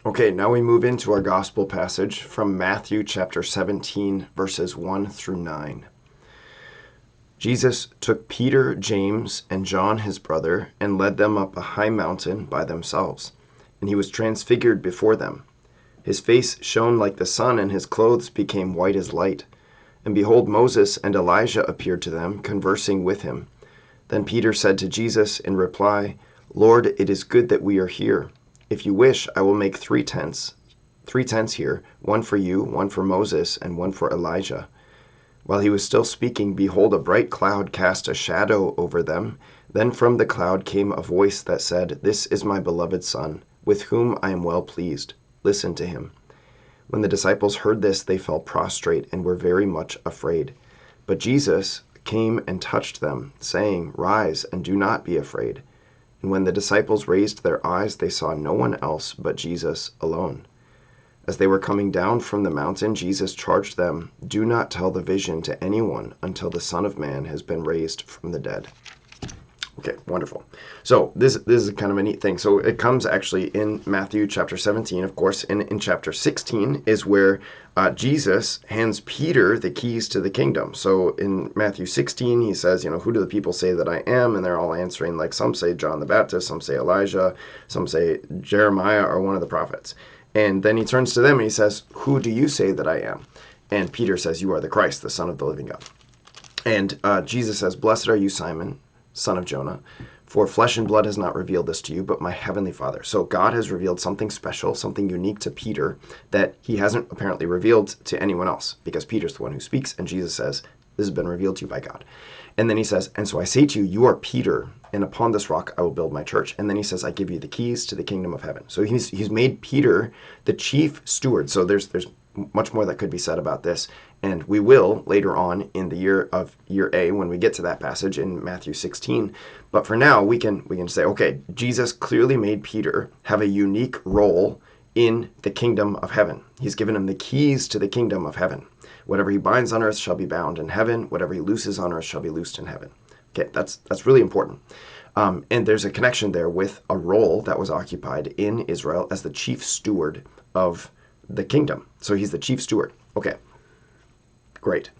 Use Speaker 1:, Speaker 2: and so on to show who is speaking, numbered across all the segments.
Speaker 1: Okay, now we move into our gospel passage from Matthew chapter 17, verses 1 through 9. Jesus took Peter, James, and John his brother, and led them up a high mountain by themselves. And he was transfigured before them. His face shone like the sun, and his clothes became white as light. And behold, Moses and Elijah appeared to them, conversing with him. Then Peter said to Jesus in reply, "Lord, it is good that we are here. If you wish, I will make three tents here, one for you, one for Moses, and one for Elijah." While he was still speaking, behold, a bright cloud cast a shadow over them. Then from the cloud came a voice that said, "This is my beloved Son, with whom I am well pleased. Listen to him." When the disciples heard this, they fell prostrate and were very much afraid. But Jesus came and touched them, saying, "Rise and do not be afraid." And when the disciples raised their eyes, they saw no one else but Jesus alone. As they were coming down from the mountain, Jesus charged them, "Do not tell the vision to anyone until the Son of Man has been raised from the dead." Okay, wonderful. So this is kind of a neat thing. So it comes actually in Matthew chapter 17, of course, and in chapter 16 is where Jesus hands Peter the keys to the kingdom. So in Matthew 16, he says, "Who do the people say that I am?" And they're all answering, like some say John the Baptist, some say Elijah, some say Jeremiah or one of the prophets. And then he turns to them and he says, "Who do you say that I am?" And Peter says, "You are the Christ, the Son of the living God." And Jesus says, "Blessed are you, Simon, son of Jonah, for flesh and blood has not revealed this to you, but my heavenly Father." So God has revealed something special, something unique to Peter that he hasn't apparently revealed to anyone else, because Peter's the one who speaks, and Jesus says, "This has been revealed to you by God." And then he says, "And so I say to you, you are Peter, and upon this rock I will build my church." And then he says, "I give you the keys to the kingdom of heaven." So he's made Peter the chief steward. So there's much more that could be said about this, and we will later on in the year A when we get to that passage in Matthew 16. But for now, we can say, okay, Jesus clearly made Peter have a unique role in the kingdom of heaven. He's given him the keys to the kingdom of heaven. Whatever he binds on earth shall be bound in heaven. Whatever he looses on earth shall be loosed in heaven. Okay, that's really important. And there's a connection there with a role that was occupied in Israel as the chief steward of the kingdom. So he's the chief steward. Okay, great.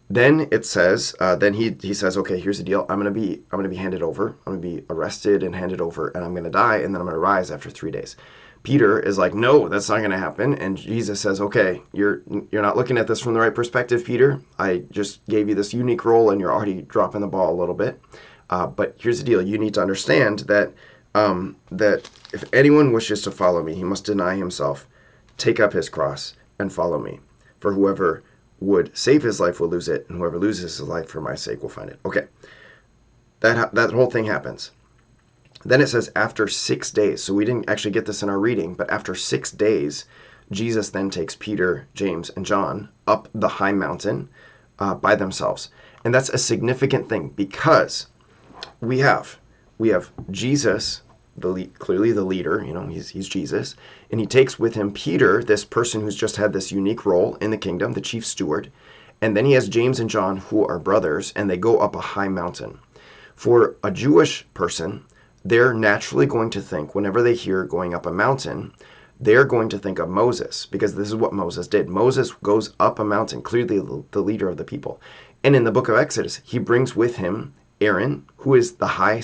Speaker 1: Then it says, then he says, okay, here's the deal. I'm gonna be handed over. I'm gonna be arrested and handed over, and I'm gonna die, and then I'm gonna rise after 3 days. Peter is like, "No, that's not gonna happen." And Jesus says, "Okay, you're not looking at this from the right perspective, Peter. I just gave you this unique role, and you're already dropping the ball a little bit. But here's the deal. You need to understand that that if anyone wishes to follow me, he must deny himself, take up his cross, and follow me. For whoever would save his life will lose it, and whoever loses his life for my sake will find it." Okay, that whole thing happens. Then it says after 6 days. So we didn't actually get this in our reading, but after 6 days, Jesus then takes Peter, James, and John up the high mountain by themselves. And that's a significant thing because we have Jesus, clearly the leader, he's Jesus, and he takes with him Peter, this person who's just had this unique role in the kingdom, the chief steward, and then he has James and John, who are brothers, and they go up a high mountain. For a Jewish person, they're naturally going to think, whenever they hear going up a mountain, they're going to think of Moses, because this is what Moses did. Moses goes up a mountain, clearly the leader of the people. And in the book of Exodus, he brings with him Aaron, who is the high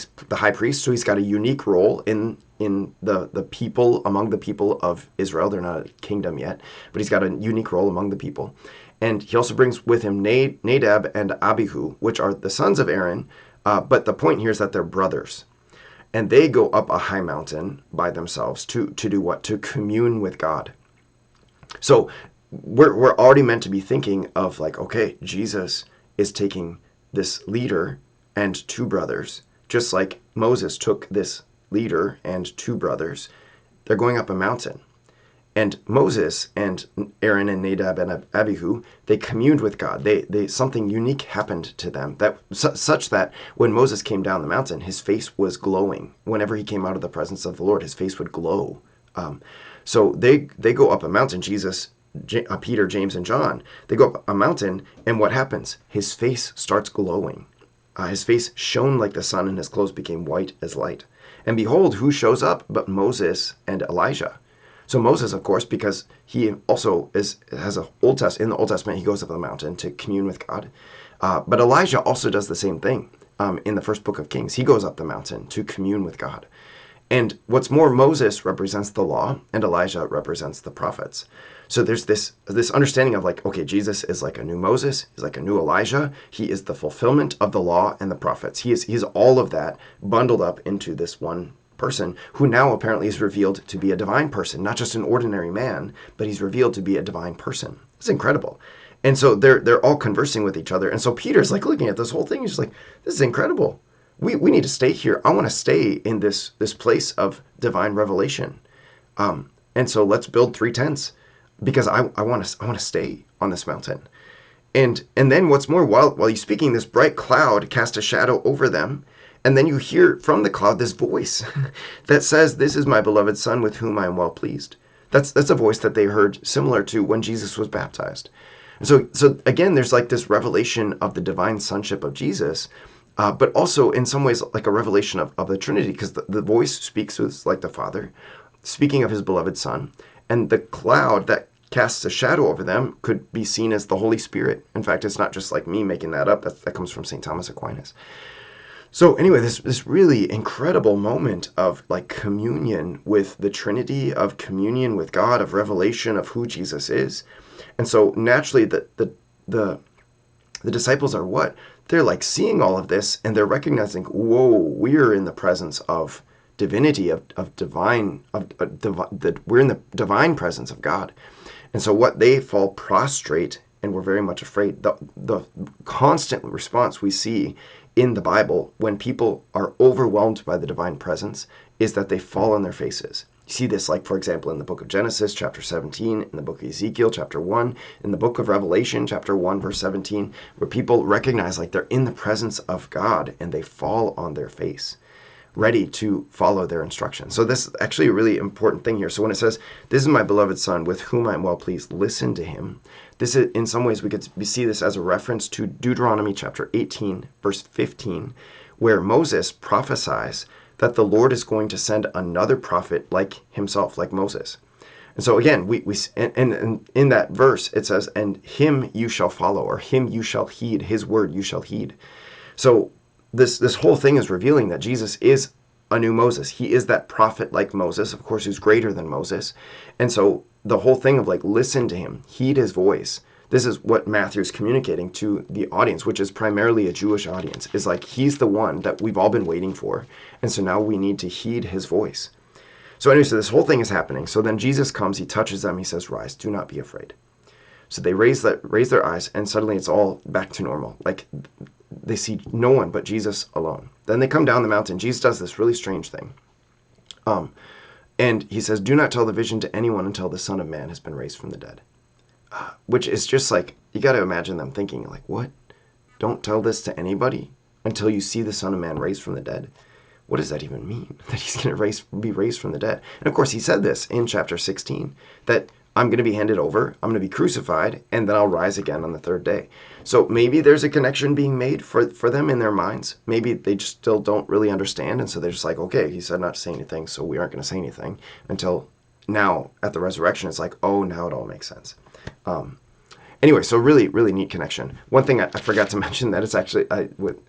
Speaker 1: priest, so he's got a unique role in the people, among the people of Israel. They're not a kingdom yet, but he's got a unique role among the people. And he also brings with him Nadab and Abihu, which are the sons of Aaron, but the point here is that they're brothers. And they go up a high mountain by themselves to do what? To commune with God. So we're already meant to be thinking of like, okay, Jesus is taking this leader and 2 brothers, just like Moses took this leader and 2 brothers. They're going up a mountain. And Moses and Aaron and Nadab and Abihu, they communed with God. They something unique happened to them, that such that when Moses came down the mountain, his face was glowing. Whenever he came out of the presence of the Lord, his face would glow. So they go up a mountain. Jesus, Peter, James, and John, they go up a mountain, and what happens? His face starts glowing. His face shone like the sun, and his clothes became white as light. And behold, who shows up but Moses and Elijah? So Moses, of course, because he also has in the Old Testament, he goes up the mountain to commune with God. But Elijah also does the same thing in the first book of Kings. He goes up the mountain to commune with God. And what's more, Moses represents the law and Elijah represents the prophets. So there's this understanding of like, okay, Jesus is like a new Moses, he's like a new Elijah. He is the fulfillment of the law and the prophets. He's all of that bundled up into this one person who now apparently is revealed to be a divine person, not just an ordinary man, but he's revealed to be a divine person. It's incredible. And so they're all conversing with each other. And so Peter's like looking at this whole thing. He's like, this is incredible. We need to stay here. I want to stay in this place of divine revelation. And so let's build 3 tents because I want to stay on this mountain. And then what's more, while he's speaking, this bright cloud cast a shadow over them. And then you hear from the cloud this voice that says, "This is my beloved Son with whom I am well pleased." That's a voice that they heard similar to when Jesus was baptized. And so again, there's like this revelation of the divine sonship of Jesus, but also in some ways like a revelation of the Trinity, because the voice speaks as like the Father, speaking of his beloved Son, and the cloud that casts a shadow over them could be seen as the Holy Spirit. In fact, it's not just like me making that up. That comes from St. Thomas Aquinas. So anyway, this really incredible moment of like communion with the Trinity, of communion with God, of revelation of who Jesus is. And so naturally the disciples are what? They're like seeing all of this and they're recognizing, whoa, we're in the presence of divinity, we're in the divine presence of God. And so what they fall prostrate and we're very much afraid. The constant response we see in the Bible when people are overwhelmed by the divine presence is that they fall on their faces. You see this, like, for example, in the book of Genesis, chapter 17, in the book of Ezekiel, chapter 1, in the book of Revelation, chapter 1, verse 17, where people recognize like they're in the presence of God and they fall on their face, ready to follow their instructions. So this is actually a really important thing here. So when it says, "This is my beloved Son with whom I am well pleased, listen to him," this is, in some ways, we could see this as a reference to Deuteronomy chapter 18, verse 15, where Moses prophesies that the Lord is going to send another prophet like himself, like Moses. And so again, and in that verse, it says, "And him you shall follow," or "him you shall heed, his word you shall heed." So this whole thing is revealing that Jesus is a new Moses. He is that prophet like Moses, of course, who's greater than Moses. And so the whole thing of like, listen to him, heed his voice. This is what Matthew's communicating to the audience, which is primarily a Jewish audience, is like, he's the one that we've all been waiting for. And so now we need to heed his voice. So anyway, so this whole thing is happening. So then Jesus comes, he touches them, he says, "Rise, do not be afraid." So they raise their eyes, and suddenly it's all back to normal. Like they see no one but Jesus alone. Then they come down the mountain. Jesus does this really strange thing. And he says, "Do not tell the vision to anyone until the Son of Man has been raised from the dead." Which is just like, you got to imagine them thinking like, what? Don't tell this to anybody until you see the Son of Man raised from the dead. What does that even mean? That he's going to be raised from the dead? And of course, he said this in chapter 16, that I'm going to be handed over, I'm going to be crucified, and then I'll rise again on the 3rd day. So maybe there's a connection being made for them in their minds. Maybe they just still don't really understand, and so they're just like, okay, he said not to say anything, so we aren't going to say anything, until now at the resurrection, it's like, oh, now it all makes sense. Anyway, so really, really neat connection. One thing I forgot to mention, that it's actually,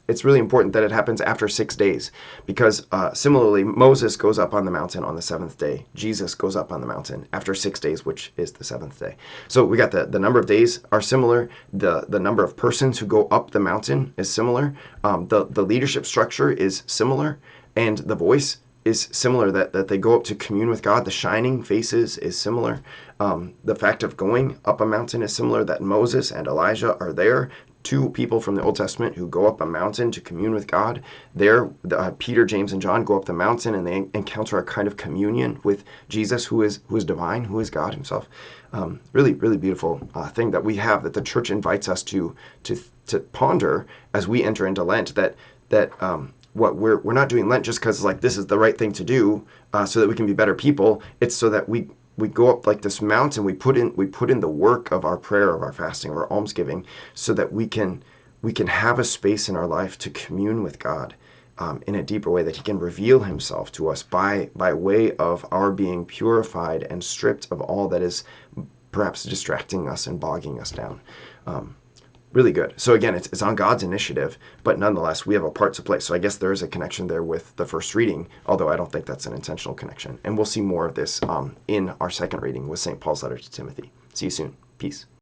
Speaker 1: it's really important that it happens after 6 days, because similarly, Moses goes up on the mountain on the 7th day. Jesus goes up on the mountain after 6 days, which is the 7th day. So we got the number of days are similar. The number of persons who go up the mountain is similar. The leadership structure is similar, and the voice is similar, that they go up to commune with God. The shining faces is similar. The fact of going up a mountain is similar, that Moses and Elijah are there, 2 people from the Old Testament who go up a mountain to commune with God. There, Peter, James, and John go up the mountain and they encounter a kind of communion with Jesus, who is divine, who is God himself. Really, really beautiful thing that we have, that the church invites us to ponder as we enter into Lent, that what we're not doing Lent just because like this is the right thing to do so that we can be better people. It's so that we go up like this mountain, we put in the work of our prayer, of our fasting, of our almsgiving, so that we can have a space in our life to commune with God, in a deeper way, that he can reveal himself to us by way of our being purified and stripped of all that is perhaps distracting us and bogging us down. Really good. So again, it's on God's initiative, but nonetheless, we have a part to play. So I guess there is a connection there with the first reading, although I don't think that's an intentional connection. And we'll see more of this in our second reading with St. Paul's letter to Timothy. See you soon. Peace.